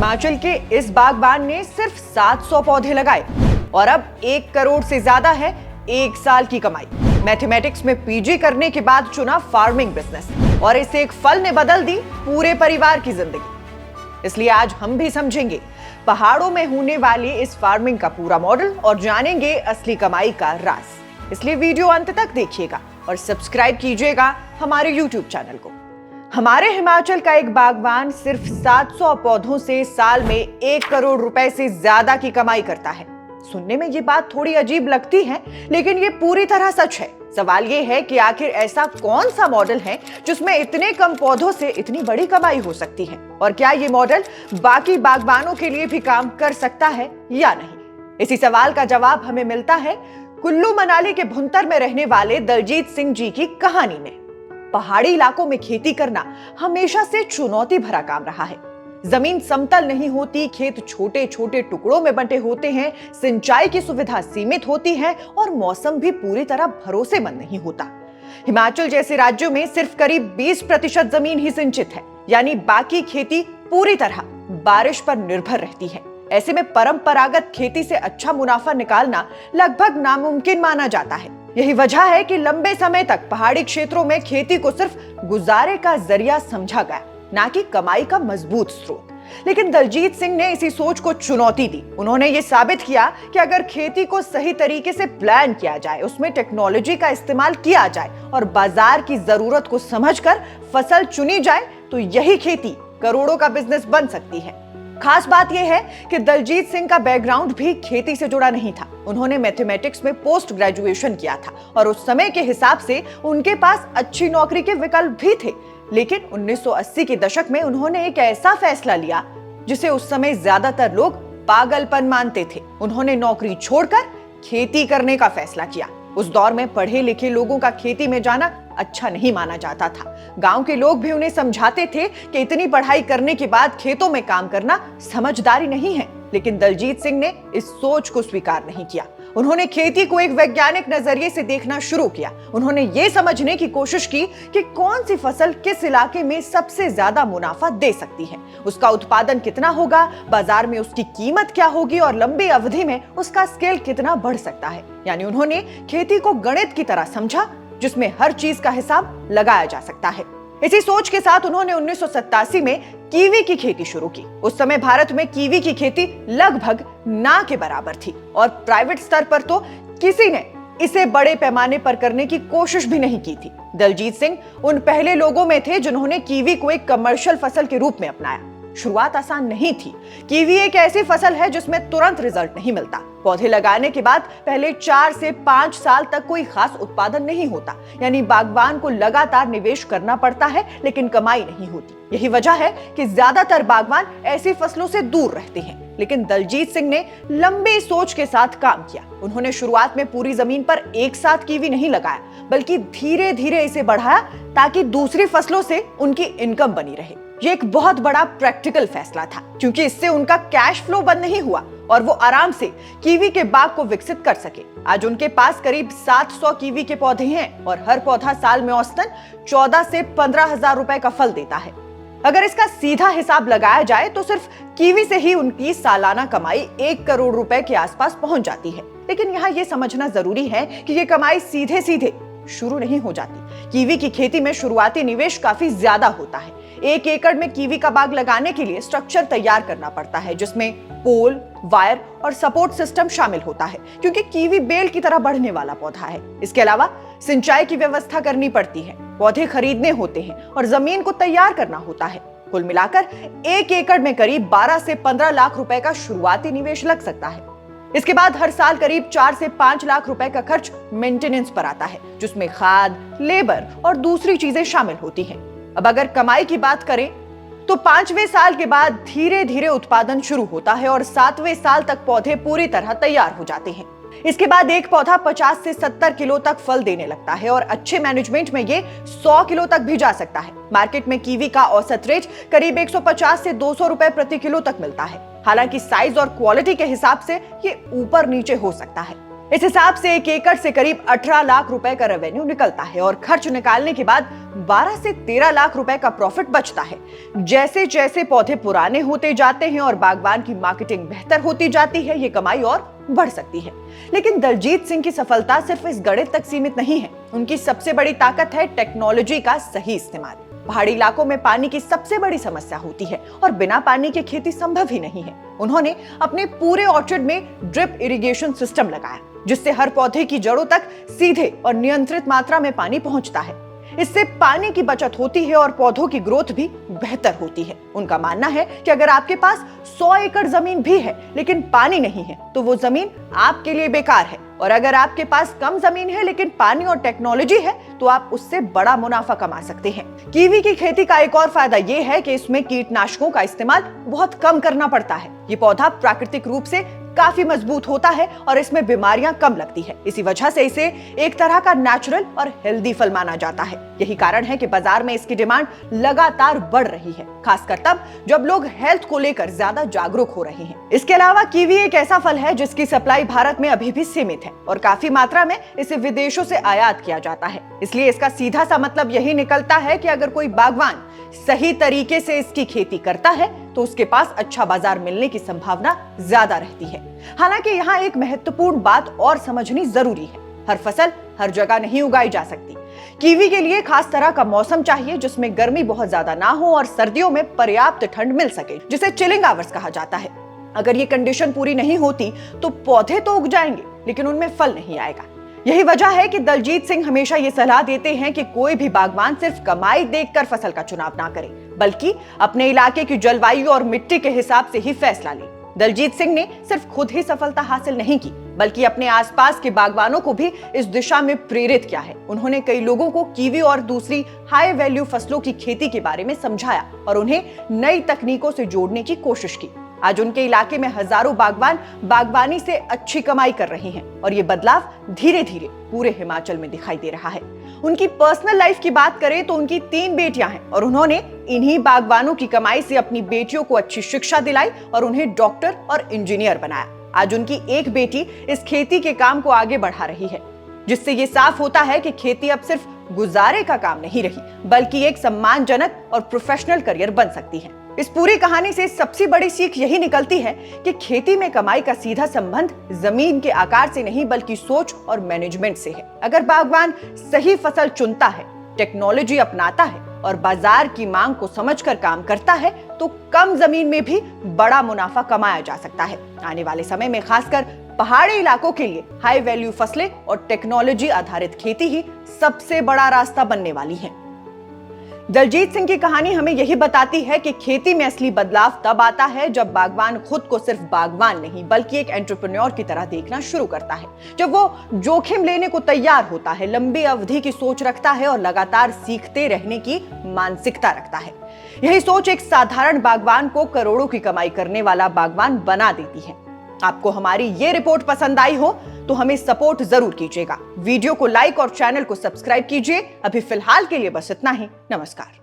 हिमाचल के इस बागबान ने सिर्फ 700 पौधे लगाए और अब 1 करोड़ से ज्यादा है 1 साल की कमाई। मैथमेटिक्स में पीजी करने के बाद चुना फार्मिंग बिजनेस और इस एक फल ने बदल दी पूरे परिवार की जिंदगी। इसलिए आज हम भी समझेंगे पहाड़ों में होने वाली इस फार्मिंग का पूरा मॉडल और जानेंगे असली कमाई का राज। इसलिए वीडियो अंत तक देखिएगा और सब्सक्राइब कीजिएगा हमारे यूट्यूब चैनल को। हमारे हिमाचल का एक बागवान सिर्फ 700 पौधों से साल में 1 करोड़ रुपए से ज्यादा की कमाई करता है। सुनने में ये बात थोड़ी अजीब लगती है, लेकिन ये पूरी तरह सच है। सवाल ये है कि आखिर ऐसा कौन सा मॉडल है जिसमें इतने कम पौधों से इतनी बड़ी कमाई हो सकती है, और क्या ये मॉडल बाकी बागबानों के लिए भी काम कर सकता है या नहीं। इसी सवाल का जवाब हमें मिलता है कुल्लू मनाली के भुंतर में रहने वाले दलजीत सिंह जी की कहानी में। पहाड़ी इलाकों में खेती करना हमेशा से चुनौती भरा काम रहा है। जमीन समतल नहीं होती, खेत छोटे छोटे टुकड़ों में बंटे होते हैं, सिंचाई की सुविधा सीमित होती है और मौसम भी पूरी तरह भरोसेमंद नहीं होता। हिमाचल जैसे राज्यों में सिर्फ करीब 20% जमीन ही सिंचित है, यानी बाकी खेती पूरी तरह बारिश पर निर्भर रहती है। ऐसे में परंपरागत खेती से अच्छा मुनाफा निकालना लगभग नामुमकिन माना जाता है। यही वजह है कि लंबे समय तक पहाड़ी क्षेत्रों में खेती को सिर्फ गुजारे का जरिया समझा गया, ना कि कमाई का मजबूत स्रोत। लेकिन दलजीत सिंह ने इसी सोच को चुनौती दी। उन्होंने ये साबित किया कि अगर खेती को सही तरीके से प्लान किया जाए, उसमें टेक्नोलॉजी का इस्तेमाल किया जाए और बाजार की जरूरत को समझकर फसल चुनी जाए, तो यही खेती करोड़ों का बिजनेस बन सकती है। खास बात यह है कि दलजीत सिंह का बैकग्राउंड भी खेती से जुड़ा नहीं था। उन्होंने मैथमेटिक्स में पोस्ट ग्रेजुएशन किया था और उस समय के हिसाब से उनके पास अच्छी नौकरी के विकल्प भी थे। लेकिन 1980 के दशक में उन्होंने एक ऐसा फैसला लिया जिसे उस समय ज्यादातर लोग पागलपन मानते थे। उन्होंने नौकरी छोड़कर खेती करने का फैसला किया। उस दौर में पढ़े लिखे लोगों का खेती में जाना अच्छा नहीं माना जाता था। गांव के लोग भी उन्हें समझाते थे कि इतनी पढ़ाई करने के बाद खेतों में काम करना समझदारी नहीं है। लेकिन दलजीत सिंह ने इस सोच को स्वीकार नहीं किया। उन्होंने खेती को एक वैज्ञानिक नजरिए से देखना शुरू किया। उन्होंने ये समझने की कोशिश की कि कौन सी फसल किस इलाके में सबसे ज्यादा मुनाफा दे सकती है, उसका उत्पादन कितना होगा, बाजार में उसकी कीमत क्या होगी और लंबी अवधि में उसका स्केल कितना बढ़ सकता है। यानी उन्होंने खेती को गणित की तरह समझा, जिसमें हर चीज का हिसाब लगाया जा सकता है। इसी सोच के साथ उन्होंने 1987 में कीवी की खेती शुरू की। उस समय भारत में कीवी की खेती लगभग ना के बराबर थी और प्राइवेट स्तर पर तो किसी ने इसे बड़े पैमाने पर करने की कोशिश भी नहीं की थी। दलजीत सिंह उन पहले लोगों में थे जिन्होंने कीवी को एक कमर्शियल फसल के रूप में अपनाया। शुरुआत आसान नहीं थी। कीवी एक ऐसी फसल है जिसमें तुरंत रिजल्ट नहीं मिलता। पौधे लगाने के बाद पहले 4 से 5 साल तक कोई खास उत्पादन नहीं होता, यानी बागबान को लगातार निवेश करना पड़ता है, लेकिन कमाई नहीं होती। यही वजह है कि ज्यादातर बागबान ऐसी फसलों से दूर रहते हैं। लेकिन दलजीत सिंह ने लंबी सोच के साथ काम किया। उन्होंने शुरुआत में पूरी जमीन पर एक साथ कीवी नहीं लगाया, बल्कि धीरे धीरे इसे बढ़ाया ताकि दूसरी फसलों से उनकी इनकम बनी रहे। ये एक बहुत बड़ा प्रैक्टिकल फैसला था, क्योंकि इससे उनका कैश फ्लो बंद नहीं हुआ और वो आराम से कीवी के बाग को विकसित कर सके। आज उनके पास करीब 700 कीवी के पौधे हैं और हर पौधा साल में औसतन 14 से 15 हजार रुपए का फल देता है। अगर इसका सीधा हिसाब लगाया जाए तो सिर्फ कीवी से ही उनकी सालाना कमाई 1 करोड़ रुपए के आसपास पहुंच जाती है। लेकिन यहाँ ये समझना जरूरी है कि ये कमाई सीधे सीधे शुरू नहीं हो जाती। कीवी की खेती में शुरुआती निवेश काफी ज्यादा होता है। 1 एकड़ में कीवी का बाग लगाने के लिए स्ट्रक्चर तैयार करना पड़ता है, जिसमें पोल, वायर और सपोर्ट सिस्टम शामिल होता है, क्योंकि कीवी बेल की तरह बढ़ने वाला पौधा है। इसके अलावा सिंचाई की व्यवस्था करनी पड़ती है, पौधे खरीदने होते हैं और जमीन को तैयार करना होता है। कुल मिलाकर 1 एकड़ में करीब 12 से 15 लाख रुपए का शुरुआती निवेश लग सकता है। इसके बाद हर साल करीब 4 से 5 लाख रुपए का खर्च मेंटेनेंस पर आता है, जिसमें खाद, लेबर और दूसरी चीजें शामिल होती हैं। अब अगर कमाई की बात करें तो 5वें साल के बाद धीरे धीरे उत्पादन शुरू होता है और 7वें साल तक पौधे पूरी तरह तैयार हो जाते हैं। इसके बाद एक पौधा 50 से 70 किलो तक फल देने लगता है और अच्छे मैनेजमेंट में ये 100 किलो तक भी जा सकता है। मार्केट में कीवी का औसत रेट करीब 150 से 200 रुपए प्रति किलो तक मिलता है। हालांकि साइज और क्वालिटी के हिसाब से ये ऊपर नीचे हो सकता है। इस हिसाब से 1 एकड़ से करीब 18 लाख रुपए का रेवेन्यू निकलता है और खर्च निकालने के बाद 12 से 13 लाख रुपए का प्रॉफिट बचता है। जैसे जैसे पौधे पुराने होते जाते हैं और बागवान की मार्केटिंग बेहतर होती जाती है, ये कमाई और बढ़ सकती है। लेकिन दलजीत सिंह की सफलता सिर्फ इस गणित तक सीमित नहीं है। उनकी सबसे बड़ी ताकत है टेक्नोलॉजी का सही इस्तेमाल। पहाड़ी इलाकों में पानी की सबसे बड़ी समस्या होती है और बिना पानी के खेती संभव ही नहीं है। उन्होंने अपने पूरे ऑर्चर्ड में ड्रिप इरिगेशन सिस्टम लगाया, जिससे हर पौधे की जड़ों तक सीधे और नियंत्रित मात्रा में पानी पहुंचता है। इससे पानी की बचत होती है और पौधों की ग्रोथ भी बेहतर होती है। उनका मानना है कि अगर आपके पास 100 एकड़ जमीन भी है लेकिन पानी नहीं है तो वो जमीन आपके लिए बेकार है, और अगर आपके पास कम जमीन है लेकिन पानी और टेक्नोलॉजी है तो आप उससे बड़ा मुनाफा कमा सकते हैं। कीवी की खेती का एक और फायदा ये है कि इसमें कीटनाशकों का इस्तेमाल बहुत कम करना पड़ता है। ये पौधा प्राकृतिक रूप से काफी मजबूत होता है और इसमें बीमारियां कम लगती है। इसी वजह से इसे एक तरह का नेचुरल और हेल्दी फल माना जाता है। यही कारण है कि बाजार में इसकी डिमांड लगातार बढ़ रही है, खासकर तब जब लोग हेल्थ को लेकर ज्यादा जागरूक हो रहे हैं। इसके अलावा कीवी एक ऐसा फल है जिसकी सप्लाई भारत में अभी भी सीमित है और काफी मात्रा में इसे विदेशों से आयात किया जाता है। इसलिए इसका सीधा सा मतलब यही निकलता है कि अगर कोई बागवान सही तरीके से इसकी खेती करता है तो उसके पास अच्छा बाजार मिलने की संभावना ज्यादा रहती है। हालांकि यहाँ एक महत्वपूर्ण बात और समझनी जरूरी है, हर फसल हर जगह नहीं उगाई जा सकती। कीवी के लिए खास तरह का मौसम चाहिए जिसमें गर्मी बहुत ज्यादा ना हो और सर्दियों में पर्याप्त ठंड मिल सके, जिसे चिलिंग आवर्स कहा जाता है। अगर ये कंडीशन पूरी नहीं होती तो पौधे तो उग जाएंगे लेकिन उनमें फल नहीं आएगा। यही वजह है कि दलजीत सिंह हमेशा ये सलाह देते हैं कि कोई भी बागवान सिर्फ कमाई देखकर फसल का चुनाव ना करे, बल्कि अपने इलाके की जलवायु और मिट्टी के हिसाब से ही फैसला ले। दलजीत सिंह ने सिर्फ खुद ही सफलता हासिल नहीं की, बल्कि अपने आसपास के बागवानों को भी इस दिशा में प्रेरित किया है। उन्होंने कई लोगों को कीवी और दूसरी हाई वैल्यू फसलों की खेती के बारे में समझाया और उन्हें नई तकनीकों से जोड़ने की कोशिश की। आज उनके इलाके में हजारों बागवान बागवानी से अच्छी कमाई कर रहे हैं और ये बदलाव धीरे धीरे पूरे हिमाचल में दिखाई दे रहा है। उनकी पर्सनल लाइफ की बात करें तो उनकी 3 बेटियां हैं और उन्होंने इन्हीं बागवानों की कमाई से अपनी बेटियों को अच्छी शिक्षा दिलाई और उन्हें डॉक्टर और इंजीनियर बनाया। आज उनकी एक बेटी इस खेती के काम को आगे बढ़ा रही है, जिससे ये साफ होता है कि खेती अब सिर्फ गुजारे का काम नहीं रही, बल्कि एक सम्मानजनक और प्रोफेशनल करियर बन सकती है। इस पूरी कहानी से सबसे बड़ी सीख यही निकलती है कि खेती में कमाई का सीधा संबंध जमीन के आकार से नहीं बल्कि सोच और मैनेजमेंट से है। अगर बागवान सही फसल चुनता है, टेक्नोलॉजी अपनाता है और बाजार की मांग को समझकर काम करता है तो कम जमीन में भी बड़ा मुनाफा कमाया जा सकता है। आने वाले समय में खासकर पहाड़ी इलाकों के लिए हाई वैल्यू फसलें और टेक्नोलॉजी आधारित खेती ही सबसे बड़ा रास्ता बनने वाली है। दलजीत सिंह की कहानी हमें यही बताती है कि खेती में असली बदलाव तब आता है जब बागवान खुद को सिर्फ बागवान नहीं बल्कि एक एंटरप्रेन्योर की तरह देखना शुरू करता है, जब वो जोखिम लेने को तैयार होता है, लंबी अवधि की सोच रखता है और लगातार सीखते रहने की मानसिकता रखता है। यही सोच एक साधारण बागवान को करोड़ों की कमाई करने वाला बागवान बना देती है। आपको हमारी ये रिपोर्ट पसंद आई हो तो हमें सपोर्ट जरूर कीजिएगा। वीडियो को लाइक और चैनल को सब्सक्राइब कीजिए। अभी फिलहाल के लिए बस इतना ही। नमस्कार।